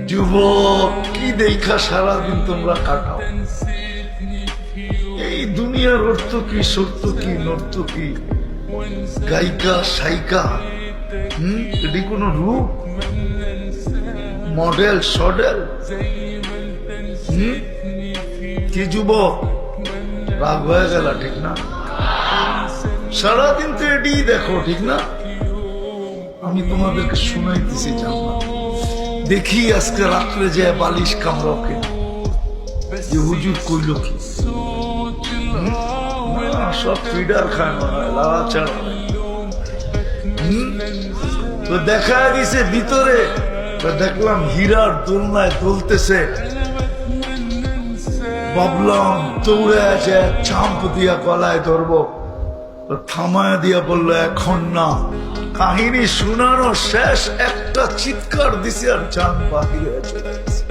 যুবক, কি দেখা সারাদিন তোমরা কাটাও? এই দুনিয়ার অর্থ কি, সত্য কি, নর্ত কি, গায়িকা সাইকা? এটি কোন রূপ, মডেল সডেল? কি যুবক, রাগ হয়ে গেল? ঠিক না? সারাদিন তো এটি দেখো, ঠিক না? আমি তোমাদেরকে শুনাইতেছি জানলাম, দেখি আজকে রাত্রে যে বালিশ কামড়কে যে হুজুর কইল কি? সব ফিডার খায় মনে হয়, লাড়া ছাড়া। তো দেখা গেছে ভিতরে, দেখলাম হীরার দোলনায় দোলতেছে। ভাবলাম দৌড়ে আছে, চাম্প দিয়া গলায় ধরবো, থামায় দিয়া বললো এখন না। কাহিনী শোনানো শেষ, একটা চিৎকার দিছে আর চান বাহির হয়ে চলে গেছে।